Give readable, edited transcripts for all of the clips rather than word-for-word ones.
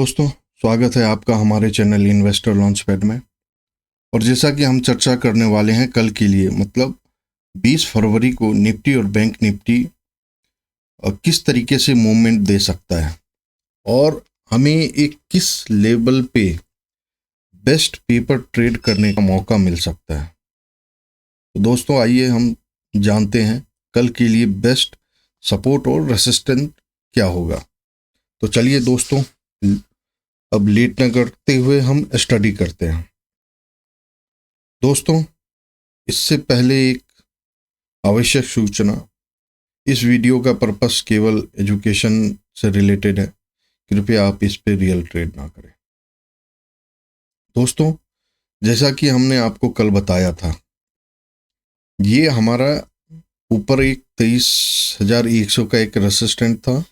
दोस्तों, स्वागत है आपका हमारे चैनल इन्वेस्टर लॉन्च पैड में। और जैसा कि हम चर्चा करने वाले हैं कल के लिए, मतलब 20 फरवरी को निफ्टी और बैंक निफ्टी किस तरीके से मूवमेंट दे सकता है और हमें एक किस लेवल पे बेस्ट पेपर ट्रेड करने का मौका मिल सकता है। तो दोस्तों, आइए हम जानते हैं कल के लिए बेस्ट सपोर्ट और रेसिस्टेंस क्या होगा। तो चलिए दोस्तों, अब लेट न करते हुए हम स्टडी करते हैं। दोस्तों, इससे पहले एक आवश्यक सूचना, इस वीडियो का पर्पस केवल एजुकेशन से रिलेटेड है। कृपया आप इस पे रियल ट्रेड ना करें। दोस्तों, जैसा कि हमने आपको कल बताया था, ये हमारा ऊपर एक 23,100 का एक रेसिस्टेंट था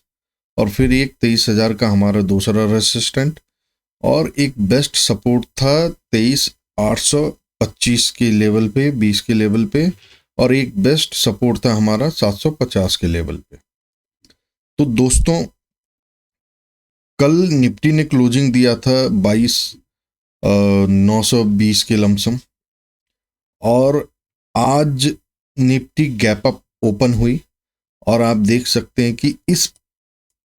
और फिर एक 23,000 का हमारा दूसरा रेसिस्टेंट और एक बेस्ट सपोर्ट था 23,825 के लेवल पे, 20 के लेवल पे, और एक बेस्ट सपोर्ट था हमारा 750 के लेवल पे। तो दोस्तों, कल निफ्टी ने क्लोजिंग दिया था 22,920 के लमसम और आज निफ्टी गैप अप ओपन हुई और आप देख सकते हैं कि इस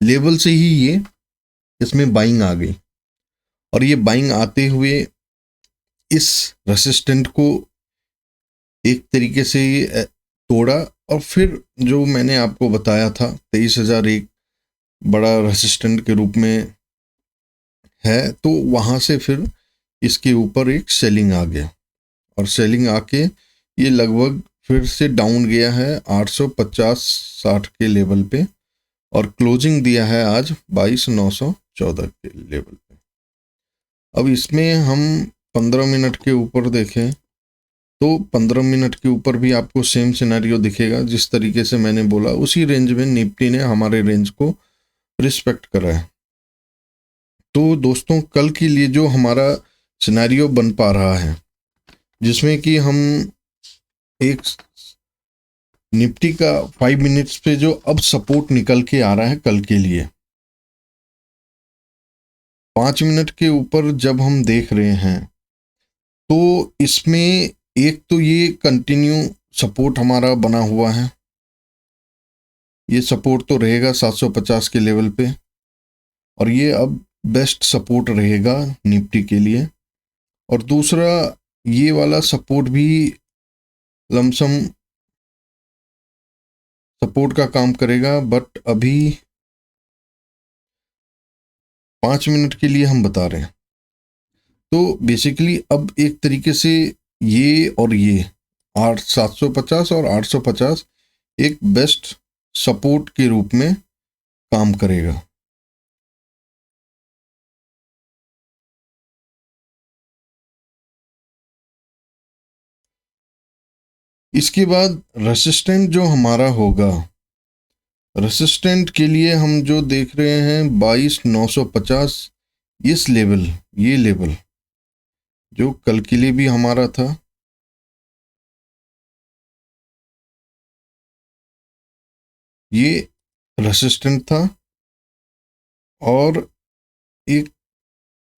लेवल से ही ये इसमें बाइंग आ गई और ये बाइंग आते हुए इस रेसिस्टेंट को एक तरीके से तोड़ा और फिर जो मैंने आपको बताया था 23,000 एक बड़ा रेसिस्टेंट के रूप में है, तो वहाँ से फिर इसके ऊपर एक सेलिंग आ गया और सेलिंग आके ये लगभग फिर से डाउन गया है 850-60 के लेवल पे और क्लोजिंग दिया है आज 22,914 के लेवल पे। अब इसमें हम 15 मिनट के ऊपर देखें तो 15 मिनट के ऊपर भी आपको सेम सिनेरियो दिखेगा। जिस तरीके से मैंने बोला उसी रेंज में निफ्टी ने हमारे रेंज को रिस्पेक्ट करा है। तो दोस्तों, कल के लिए जो हमारा सिनेरियो बन पा रहा है, जिसमें कि हम एक निफ्टी का 5 मिनट्स पे जो अब सपोर्ट निकल के आ रहा है कल के लिए, 5 मिनट के ऊपर जब हम देख रहे हैं तो इसमें एक तो ये कंटिन्यू सपोर्ट हमारा बना हुआ है, ये सपोर्ट तो रहेगा 750 के लेवल पे और ये अब बेस्ट सपोर्ट रहेगा निफ्टी के लिए। और दूसरा, ये वाला सपोर्ट भी लमसम सपोर्ट का काम करेगा, बट अभी 5 मिनट के लिए हम बता रहे हैं। तो बेसिकली अब एक तरीके से ये और ये 750 और 850 एक बेस्ट सपोर्ट के रूप में काम करेगा। इसके बाद रेसिस्टेंट जो हमारा होगा, रेसिस्टेंट के लिए हम जो देख रहे हैं 22,950, इस लेवल, ये लेवल जो कल के लिए भी हमारा था, ये रेसिस्टेंट था और एक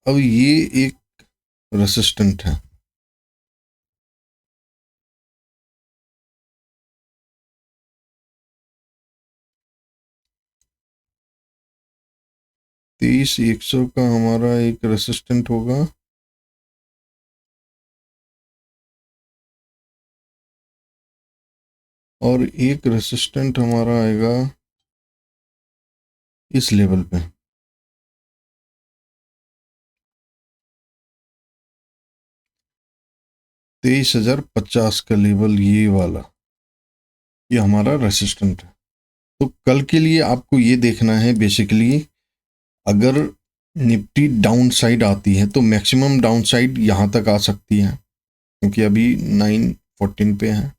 अब ये एक रेसिस्टेंट है। तेईस 100 का हमारा एक रेसिस्टेंट होगा और एक रेसिस्टेंट हमारा आएगा इस लेवल पे। 23,050 का लेवल, ये वाला, ये हमारा रेसिस्टेंट है। तो कल के लिए आपको ये देखना है बेसिकली, अगर निफ्टी डाउन साइड आती है तो मैक्सिमम डाउन साइड यहाँ तक आ सकती है क्योंकि अभी 914 पे है,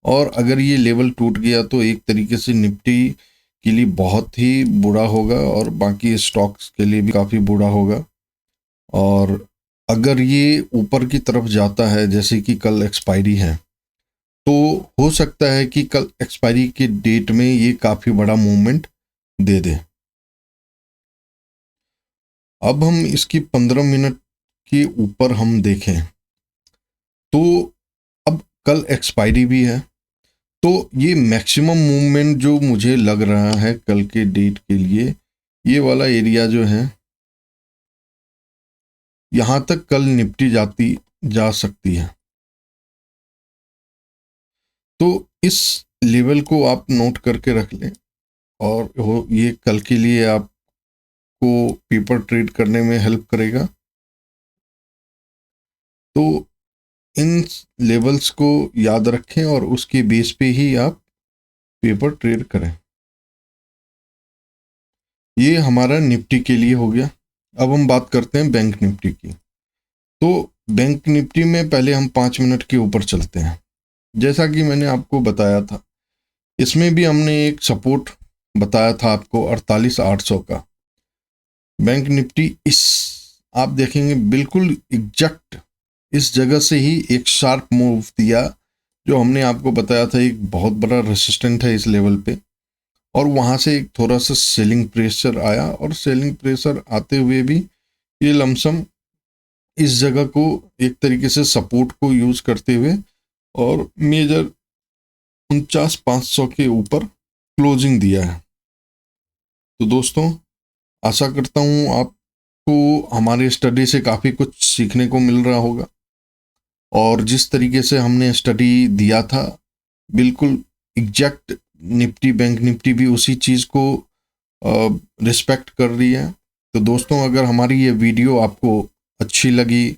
और अगर ये लेवल टूट गया तो एक तरीके से निफ्टी के लिए बहुत ही बुरा होगा और बाकी स्टॉक्स के लिए भी काफ़ी बुरा होगा। और अगर ये ऊपर की तरफ जाता है, जैसे कि कल एक्सपायरी है, तो हो सकता है कि कल एक्सपायरी के डेट में ये काफ़ी बड़ा मूवमेंट दे दे। अब हम इसकी 15 मिनट के ऊपर हम देखें तो अब कल एक्सपायरी भी है, तो ये मैक्सिमम मूवमेंट जो मुझे लग रहा है कल के डेट के लिए, ये वाला एरिया जो है यहां तक कल निफ्टी जा सकती है। तो इस लेवल को आप नोट करके रख लें, और ये कल के लिए आपको पेपर ट्रेड करने में हेल्प करेगा। तो इन लेवल्स को याद रखें और उसके बेस पे ही आप पेपर ट्रेड करें। ये हमारा निफ्टी के लिए हो गया। अब हम बात करते हैं बैंक निफ्टी की। तो बैंक निफ्टी में पहले हम 5 मिनट के ऊपर चलते हैं। जैसा कि मैंने आपको बताया था, इसमें भी हमने एक सपोर्ट बताया था आपको 48,800 का। बैंक निफ्टी आप देखेंगे बिल्कुल एग्जैक्ट इस जगह से ही एक शार्प मूव दिया, जो हमने आपको बताया था एक बहुत बड़ा रेसिस्टेंट है इस लेवल पे, और वहाँ से एक थोड़ा सा सेलिंग प्रेशर आया, और सेलिंग प्रेशर आते हुए भी ये लमसम इस जगह को एक तरीके से सपोर्ट को यूज करते हुए और मेजर 49,500 के ऊपर क्लोजिंग दिया है। तो दोस्तों, आशा करता हूँ आपको हमारे स्टडी से काफ़ी कुछ सीखने को मिल रहा होगा, और जिस तरीके से हमने स्टडी दिया था बिल्कुल एग्जैक्ट निफ्टी बैंक निफ्टी भी उसी चीज़ को रिस्पेक्ट कर रही है। तो दोस्तों, अगर हमारी ये वीडियो आपको अच्छी लगी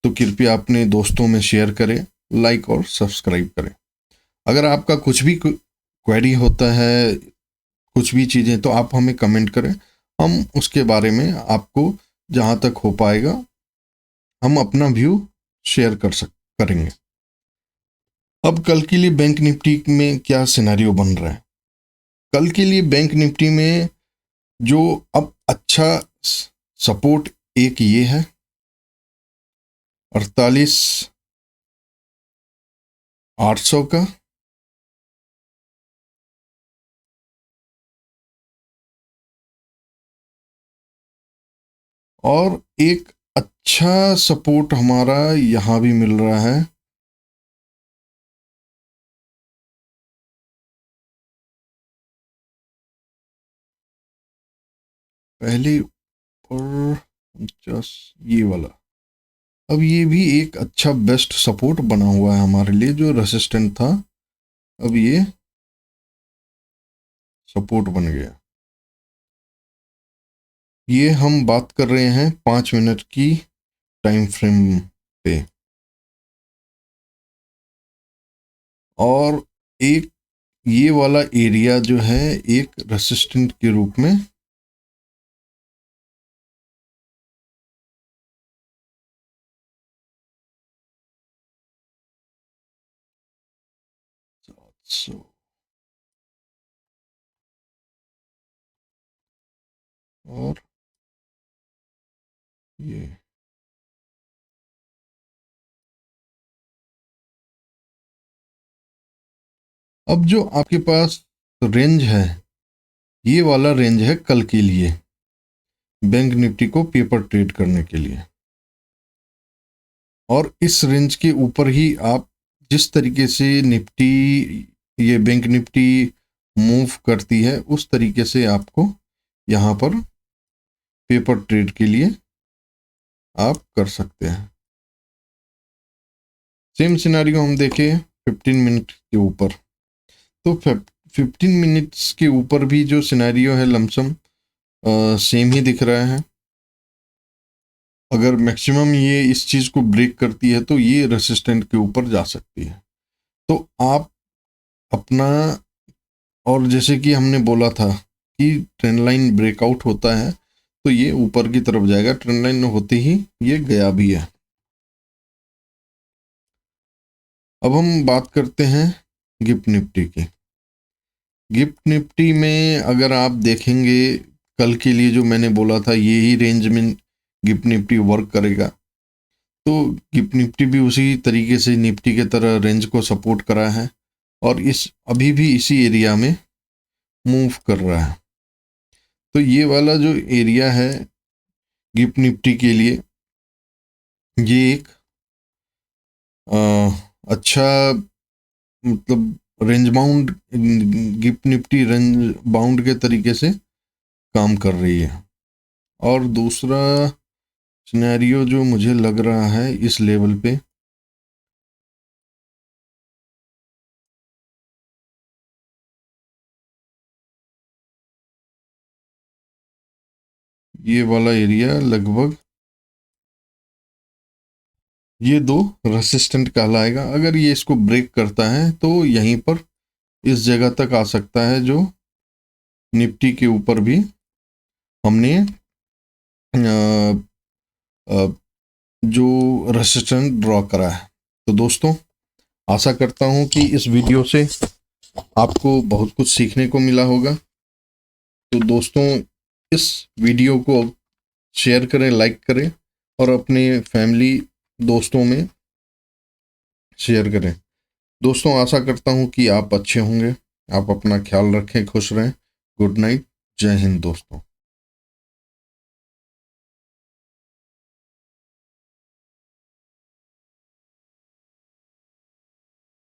तो कृपया अपने दोस्तों में शेयर करें, लाइक और सब्सक्राइब करें। अगर आपका कुछ भी क्वेरी होता है, कुछ भी चीज़ें, तो आप हमें कमेंट करें, हम उसके बारे में आपको जहाँ तक हो पाएगा हम अपना व्यू शेयर करेंगे। अब कल के लिए बैंक निफ्टी में क्या सिनेरियो बन रहा है? कल के लिए बैंक निफ्टी में जो अब अच्छा सपोर्ट एक ये है 48,800 का, और एक अच्छा सपोर्ट हमारा यहां भी मिल रहा है पहले और 50, ये वाला। अब ये भी एक अच्छा बेस्ट सपोर्ट बना हुआ है हमारे लिए, जो रेसिस्टेंट था अब ये सपोर्ट बन गया। ये हम बात कर रहे हैं 5 मिनट की टाइम फ्रेम पे, और एक ये वाला एरिया जो है एक रेसिस्टेंट के रूप में और ये अब जो आपके पास रेंज है, ये वाला रेंज है कल के लिए बैंक निफ्टी को पेपर ट्रेड करने के लिए, और इस रेंज के ऊपर ही आप जिस तरीके से निफ्टी ये बैंक निफ्टी मूव करती है उस तरीके से आपको यहाँ पर पेपर ट्रेड के लिए आप कर सकते हैं। सेम सिनारियो हम देखें 15 मिनट के ऊपर, तो 15 मिनट्स के ऊपर भी जो सिनेरियो है लमसम सेम ही दिख रहा है। अगर मैक्सिमम ये इस चीज़ को ब्रेक करती है तो ये रेसिस्टेंट के ऊपर जा सकती है। तो आप अपना, और जैसे कि हमने बोला था कि ट्रेंड लाइन ब्रेकआउट होता है तो ये ऊपर की तरफ जाएगा, ट्रेंड लाइन होते ही ये गया भी है। अब हम बात करते हैं गिफ्ट निफ्टी की। गिफ्ट निफ्टी में अगर आप देखेंगे कल के लिए जो मैंने बोला था ये ही रेंज में गिफ्ट निफ्टी वर्क करेगा, तो गिफ्ट निफ्टी भी उसी तरीके से निफ्टी के तरह रेंज को सपोर्ट करा है और अभी भी इसी एरिया में मूव कर रहा है। तो ये वाला जो एरिया है गिफ्ट निफ्टी के लिए ये एक अच्छा, मतलब range bound, gift Nifty range bound के तरीके से काम कर रही है। और दूसरा सिनेरियो जो मुझे लग रहा है इस लेवल पे, ये वाला एरिया लगभग ये दो रेसिस्टेंट कहलाएगा। अगर ये इसको ब्रेक करता है तो यहीं पर इस जगह तक आ सकता है, जो निफ्टी के ऊपर भी हमने जो रेसिस्टेंट ड्रॉ करा है। तो दोस्तों, आशा करता हूं कि इस वीडियो से आपको बहुत कुछ सीखने को मिला होगा। तो दोस्तों, इस वीडियो को शेयर करें, लाइक करें और अपने फैमिली दोस्तों में शेयर करें। दोस्तों, आशा करता हूं कि आप अच्छे होंगे। आप अपना ख्याल रखें, खुश रहें। गुड नाइट, जय हिंद दोस्तों।